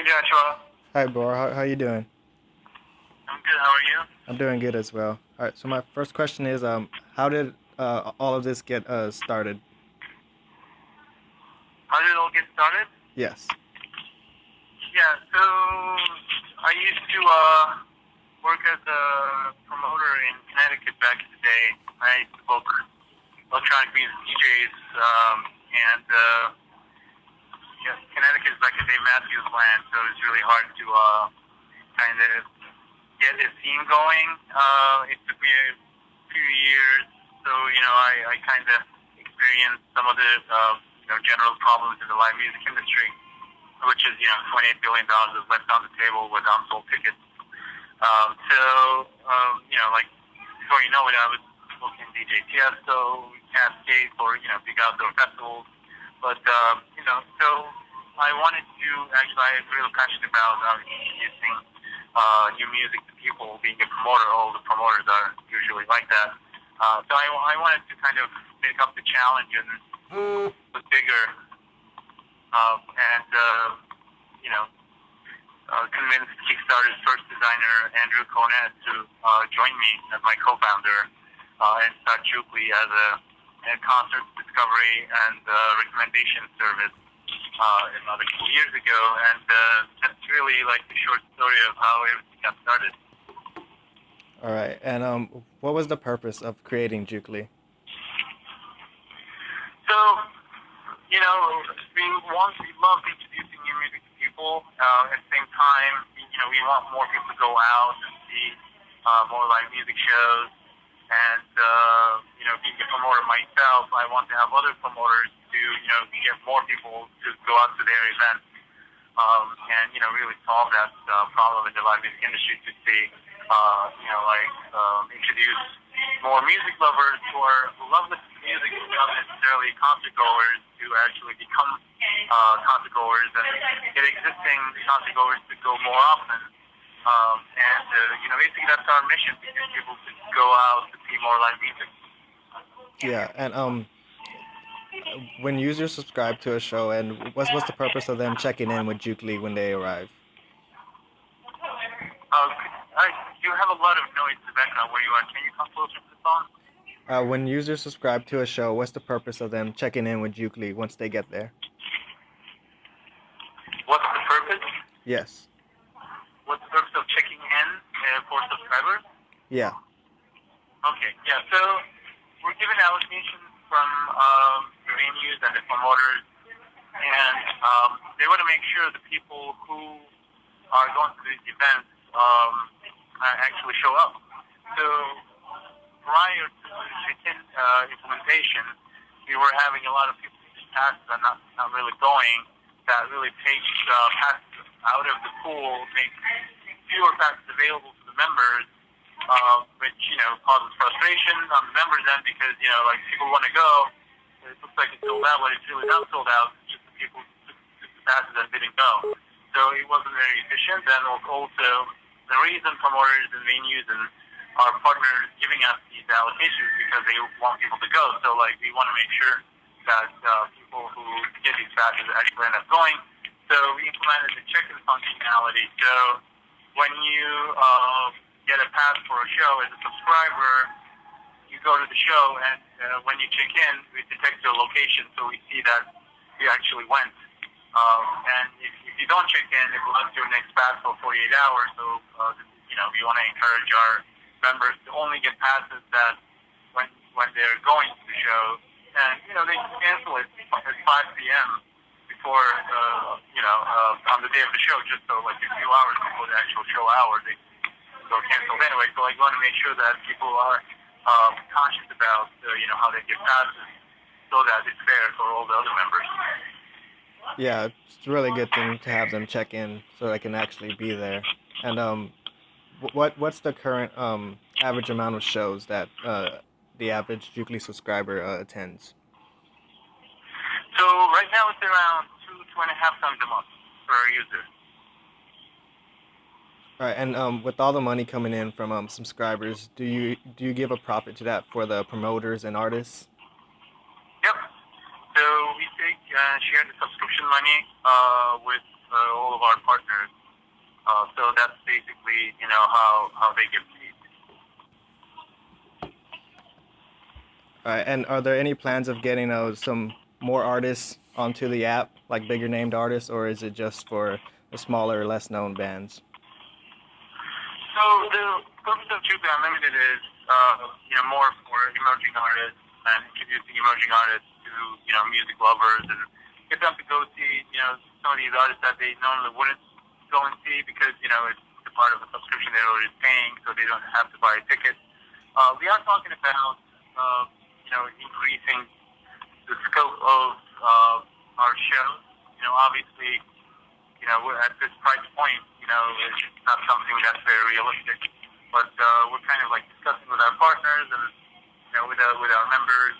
Joshua. Hi, Bora. How you doing? I'm good. How are you? I'm doing good as well. All right. So my first question is, how did all of this get started? How did it all get started? Yes. Yeah, so I used to work as a promoter in Connecticut back in the day. I used to book electronic music DJs, and yeah, Connecticut is like a Dave Matthews land, so it's really hard to kind of get a scene going. It took me a few years, so I kind of experienced some of the general problems in the live music industry, which is $28 billion is left on the table with unsold tickets. Like before you know it, I was booking DJ Tiesto, Cascade for big outdoor festivals. But so I wanted to actually, I'm really passionate about introducing new music to people. Being a promoter, all the promoters are usually like that. So I wanted to kind of pick up the challenge and was bigger and convinced Kickstarter's first designer, Andrew Conant, to join me as my co-founder and start Jukely as a concert discovery and recommendation service another 2 years ago. And that's really like the short story of how everything got started. All right. And what was the purpose of creating Jukely? So, we love introducing new music to people. At the same time, we want more people to go out and see more live music shows. And, being a promoter myself, I want to have other promoters to, get more people to go out to their events. And really solve that problem in the live music industry to see, introduce more music lovers who love listening to music, not necessarily concert goers, to actually become concert goers and get existing concert goers to go more often. Basically that's our mission, to get people to go out to see more live music. Yeah. And when users subscribe to a show, and what's the purpose of them checking in with Jukely when they arrive? You have a lot of noise in the background where you are. Can you come closer to the phone? When users subscribe to a show, what's the purpose of them checking in with Jukely once they get there? What's the purpose? Yes. What's the purpose of checking in for subscribers? Yeah. Okay, yeah, so we're given allocations from the venues and the promoters, and they want to make sure the people who are going to these events actually show up. So prior to the check-in implementation, we were having a lot of people getting passes and not really going. That really takes passes out of the pool, makes fewer passes available to the members, which causes frustration on the members' end because people want to go. It looks like it's sold out, but it's really not sold out. It's just the people who took the passes and didn't go. So it wasn't very efficient. And also, the reason promoters and venues and our partners giving us these allocations is because they want people to go. So we want to make sure that people who get these passes actually end up going. So we implemented the check-in functionality. So when you get a pass for a show as a subscriber, you go to the show, and when you check in, we detect your location, so we see that you actually went. And if you don't check in, it will lose your next pass for 48 hours. So we want to encourage our members to only get passes that when they're going to the show, and they cancel it at 5 p.m. before on the day of the show, just so a few hours before the actual show hour, they go canceled anyway. So I want to make sure that people are conscious about how they get passes, so that it's fair for all the other members. Yeah, it's a really good thing to have them check in so they can actually be there. And what's the current average amount of shows that the average Jukely subscriber attends? So right now it's around 2.5 times a month per user. All right, and with all the money coming in from subscribers, do you give a profit to that for the promoters and artists? Yep. So we share the subscription money with all of our partners. how they get paid. All right, and are there any plans of getting some more artists onto the app, like bigger named artists, or is it just for the smaller, less known bands? So the purpose of Jukely Unlimited is, more for emerging artists and introducing emerging artists to, music lovers and get them to go see, some of these artists that they normally wouldn't go and see because, it's a part of the subscription they're already paying, so they don't have to buy a ticket. We are talking about, increasing the scope of our shows. Obviously, at this price point, it's not something that's very realistic. But we're kind of like discussing with our partners and with our members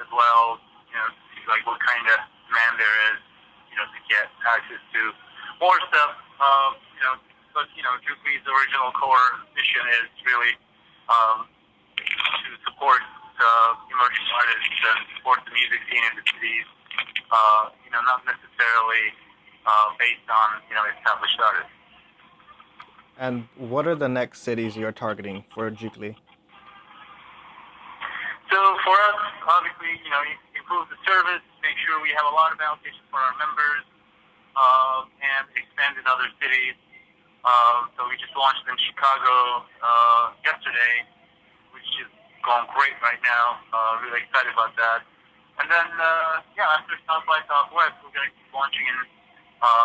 as well. To see like what kind of demand there is, to get access to more stuff. But Jukely's original core mission is really to support emerging artists and support the music scene in the cities. Not necessarily based on established artists. And what are the next cities you're targeting for Jukely? So for us, obviously, improve the service, make sure we have a lot of allocations for our members, and expand in other cities. So we just launched in Chicago yesterday, which is going great right now. Really excited about that. And then, after South by Southwest, we're going to keep launching in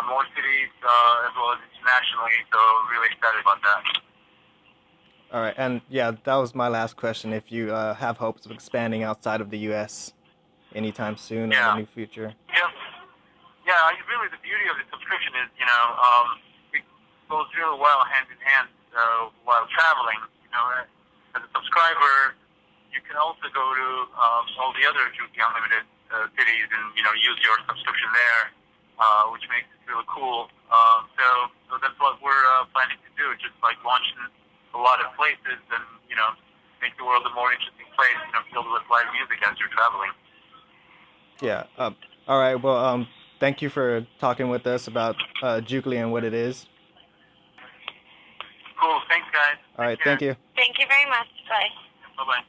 more cities as well as internationally. So really excited about that. All right, and that was my last question. If you have hopes of expanding outside of the U.S. anytime soon or in the near future. Yeah, really the beauty of the subscription is, it goes really well hand in hand while traveling. As a subscriber, you can also go to all the other Jukely Unlimited cities and, use your subscription there, which makes it really cool. So that's what we're planning to do, just like launching a lot of places and, make the world a more interesting place, filled with live music as you're traveling. Yeah. All right. Well, thank you for talking with us about Jukely and what it is. Cool. Thanks, guys. All right. Thank you. Thank you very much. Bye. Bye-bye.